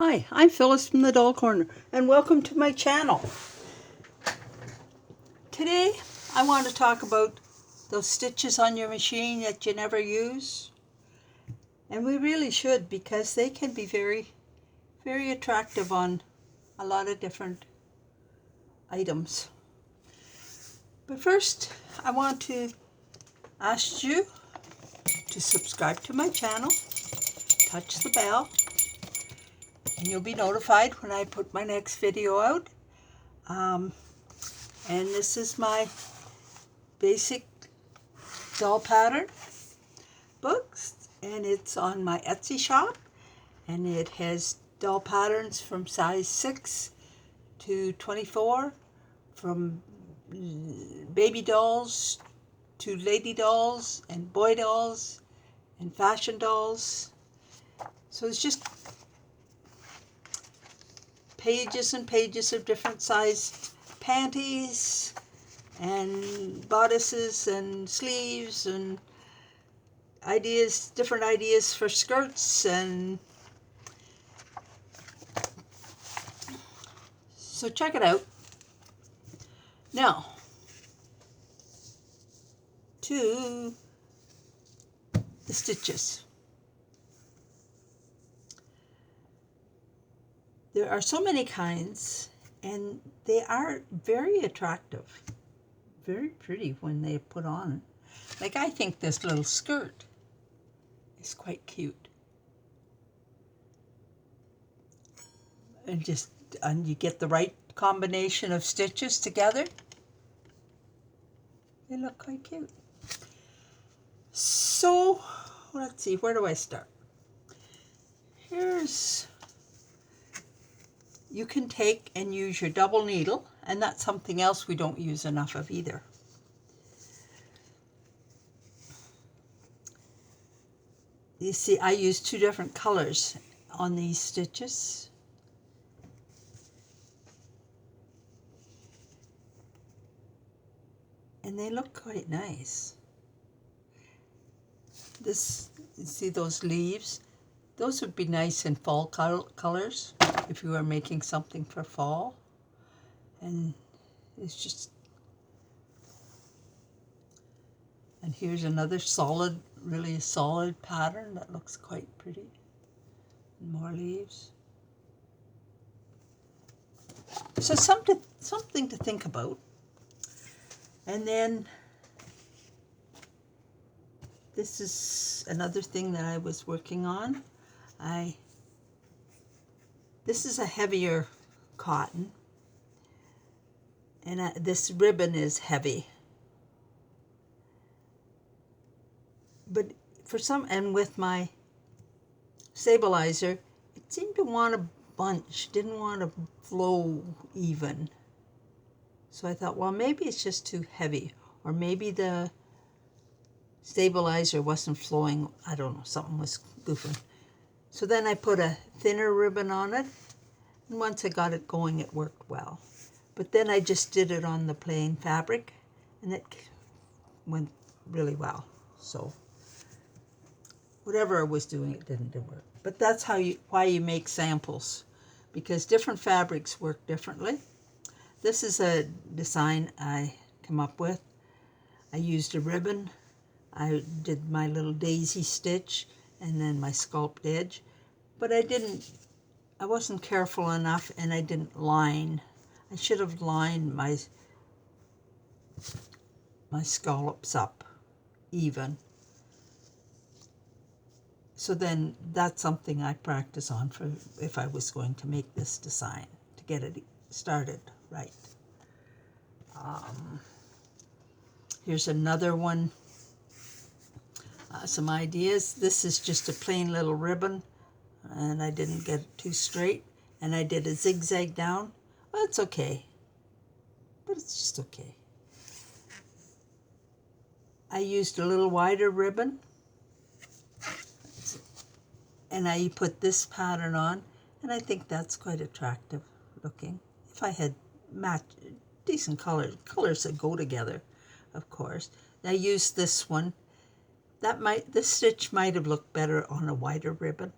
Hi, I'm Phyllis from the Doll Corner, and welcome to my channel. Today, I want to talk about those stitches on your machine that you never use. And we really should, because they can be very, very attractive on a lot of different items. But first, I want to ask you to subscribe to my channel, touch the bell, and you'll be notified when I put my next video out. And this is my basic doll pattern books, and it's on my Etsy shop, and it has doll patterns from size 6 to 24, from baby dolls to lady dolls and boy dolls and fashion dolls. So it's just pages and pages of different sized panties and bodices and sleeves and ideas, different ideas for skirts. And so check it out. Now, to the stitches. There are so many kinds, and they are very attractive, very pretty when they put on. Like, I think this little skirt is quite cute. And you get the right combination of stitches together, they look quite cute. So, let's see, where do I start? You can take and use your double needle, and that's something else we don't use enough of either. You see, I use two different colors on these stitches. And they look quite nice. You see those leaves? Those would be nice in fall colors if you were making something for fall. And it's just, and here's another solid, really solid pattern that looks quite pretty. More leaves. So something to think about. And then this is another thing that I was working on. This is a heavier cotton, and this ribbon is heavy. But and with my stabilizer, it seemed to want to bunch, didn't want to flow even. So I thought, well, maybe it's just too heavy, or maybe the stabilizer wasn't flowing. I don't know, something was goofing. So then I put a thinner ribbon on it, and once I got it going, it worked well. But then I just did it on the plain fabric, and it went really well. So whatever I was doing, it didn't work. But that's why you make samples, because different fabrics work differently. This is a design I came up with. I used a ribbon. I did my little daisy stitch and then my sculpt edge, but I wasn't careful enough, and I didn't line. I should have lined my scallops up even. So then that's something I practice on for if I was going to make this design, to get it started right. Here's another one. Some ideas. This is just a plain little ribbon, and I didn't get it too straight, and I did a zigzag down. Well, it's okay, but it's just okay. I used a little wider ribbon, and I put this pattern on, and I think that's quite attractive looking. If I had decent colors that go together, of course. I used this one. This stitch might have looked better on a wider ribbon.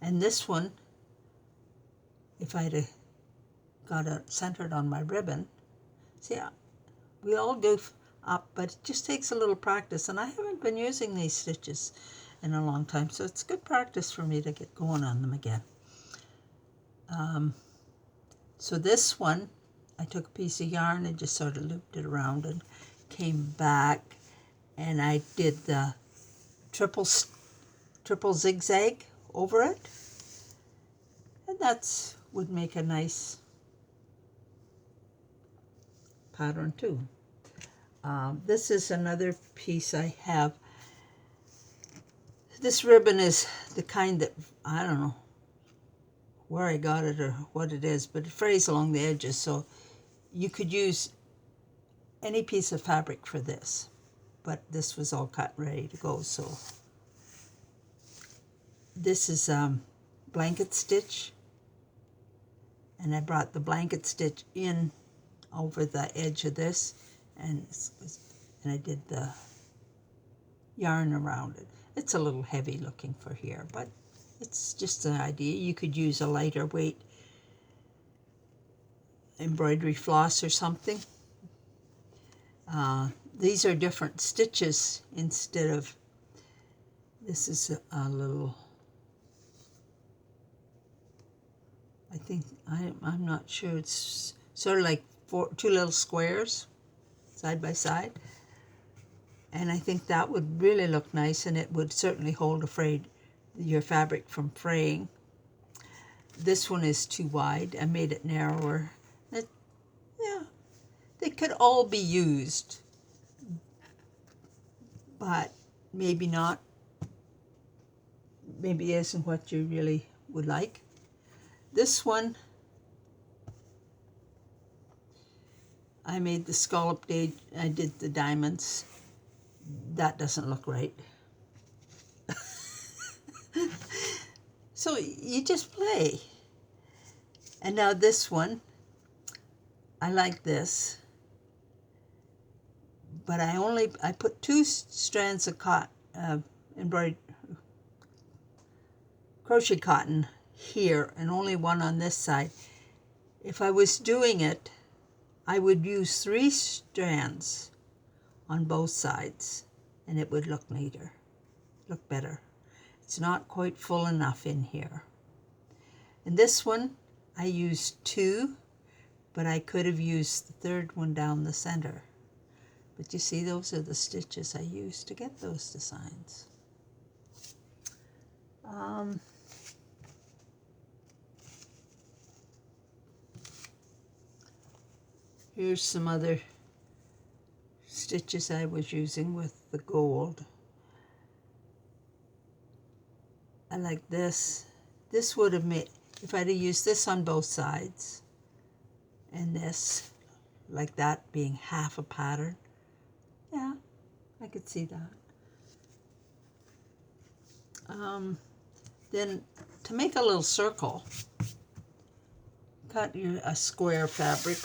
And this one if I'd have got it centered on my ribbon. See, we all do up, but it just takes a little practice, and I haven't been using these stitches in a long time, so it's good practice for me to get going on them again. So this one, I took a piece of yarn and just sort of looped it around and came back, and I did the triple zigzag over it, and that's would make a nice pattern too. This is another piece I have. This ribbon is the kind that, I don't know where I got it or what it is, but it frays along the edges, so you could use any piece of fabric for this, but this was all cut and ready to go. So this is blanket stitch, and I brought the blanket stitch in over the edge of this, and I did the yarn around it. It's a little heavy looking for here, but it's just an idea. You could use a lighter weight embroidery floss or something. These are different stitches instead of, this is a little, I think, I'm not sure, it's sort of like two little squares side by side, and I think that would really look nice, and it would certainly hold your fabric from fraying. This one is too wide. I made it narrower. Yeah, they could all be used, but maybe not. Maybe it isn't what you really would like. This one, I made the scalloped edge. I did the diamonds. That doesn't look right. So you just play. And now this one, I like this, but I put 2 strands of crochet cotton here and only one on this side. If I was doing it, I would use 3 strands on both sides, and it would look neater, look better. It's not quite full enough in here. And this one, I used 2, but I could have used the 3rd one down the center. But you see, those are the stitches I used to get those designs. Here's some other stitches I was using with the gold. I like this. This would have made, if I'd have used this on both sides and this, like that being half a pattern. Yeah, I could see that. Then to make a little circle, cut a square fabric,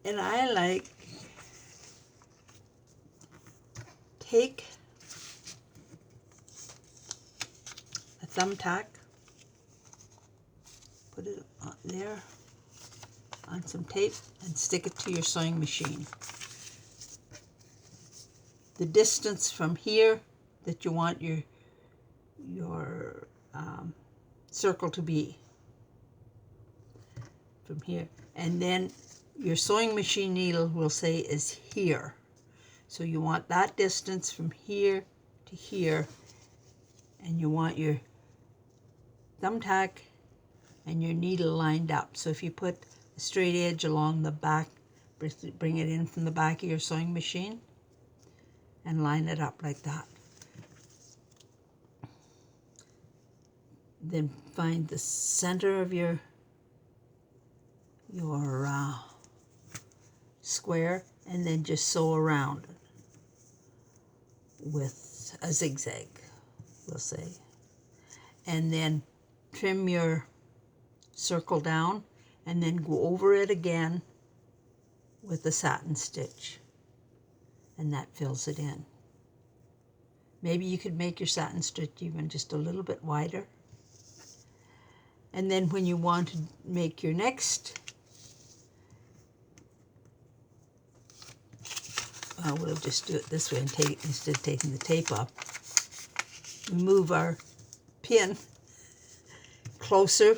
and I like, take a thumbtack, put it on there on some tape, and stick it to your sewing machine. The distance from here that you want your circle to be, from here, and then your sewing machine needle will say is here. So you want that distance from here to here, and you want your thumbtack and your needle lined up. So if you put a straight edge along the back, bring it in from the back of your sewing machine and line it up like that. Then find the center of your square, and then just sew around it with a zigzag, we'll say. And then trim your circle down, and then go over it again with a satin stitch, and that fills it in. Maybe you could make your satin stitch even just a little bit wider. And then when you want to make your next, we'll just do it this way and instead of taking the tape off, we move our pin closer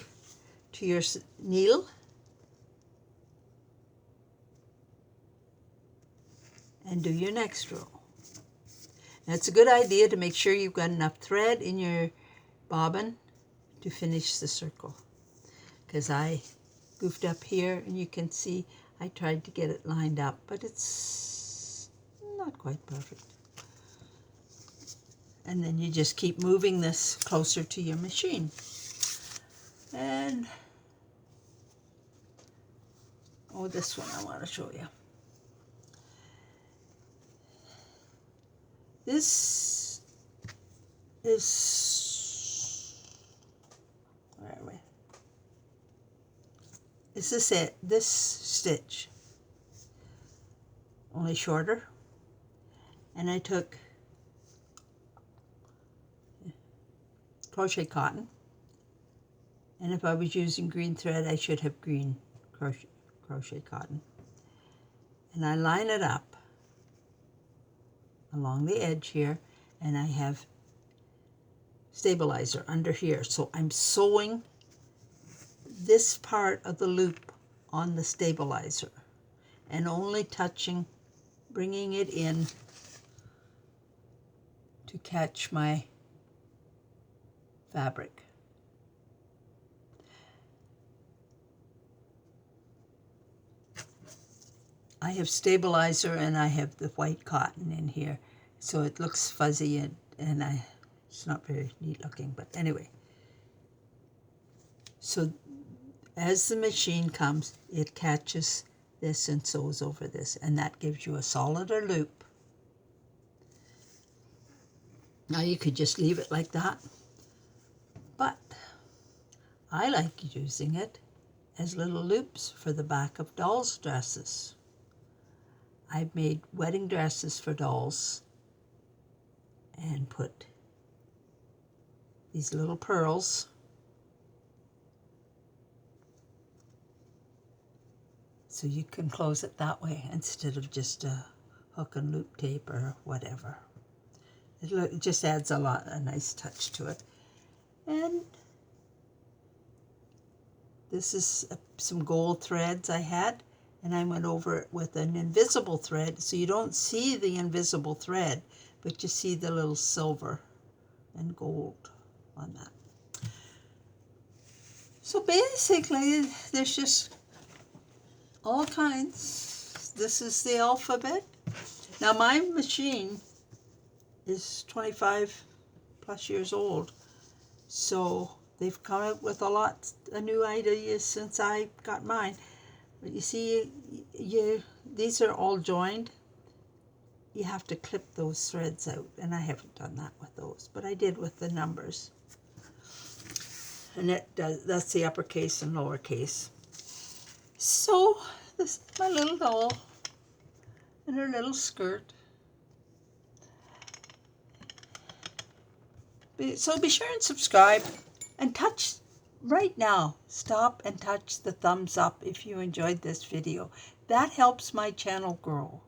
to your needle and do your next row. Now it's a good idea to make sure you've got enough thread in your bobbin to finish the circle, because I goofed up here and you can see I tried to get it lined up, but it's not quite perfect. And then you just keep moving this closer to your machine. And this one I want to show you. This is, where are we? This stitch, only shorter, and I took crochet cotton, and if I was using green thread I should have green crochet cotton, and I line it up along the edge here, and I have stabilizer under here, so I'm sewing this part of the loop on the stabilizer and only touching, bringing it in to catch my fabric. I have stabilizer and I have the white cotton in here, so it looks fuzzy and it's not very neat looking, but anyway. So as the machine comes, it catches this and sews over this, and that gives you a solider loop. Now you could just leave it like that, but I like using it as little loops for the back of dolls' dresses. I've made wedding dresses for dolls and put these little pearls so you can close it that way instead of just a hook and loop tape or whatever. It just adds a nice touch to it. And this is some gold threads I had, and I went over it with an invisible thread, so you don't see the invisible thread, but you see the little silver and gold on that. So basically, there's just all kinds. This is the alphabet. Now my machine is 25 plus years old, so they've come out with a lot of new ideas since I got mine. But you see, these are all joined. You have to clip those threads out, and I haven't done that with those, but I did with the numbers. And that's the uppercase and lowercase. So this is my little doll and her little skirt. So be sure and subscribe and touch right now. Stop and touch the thumbs up if you enjoyed this video. That helps my channel grow.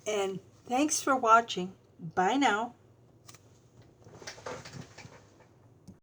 And thanks for watching. Bye now.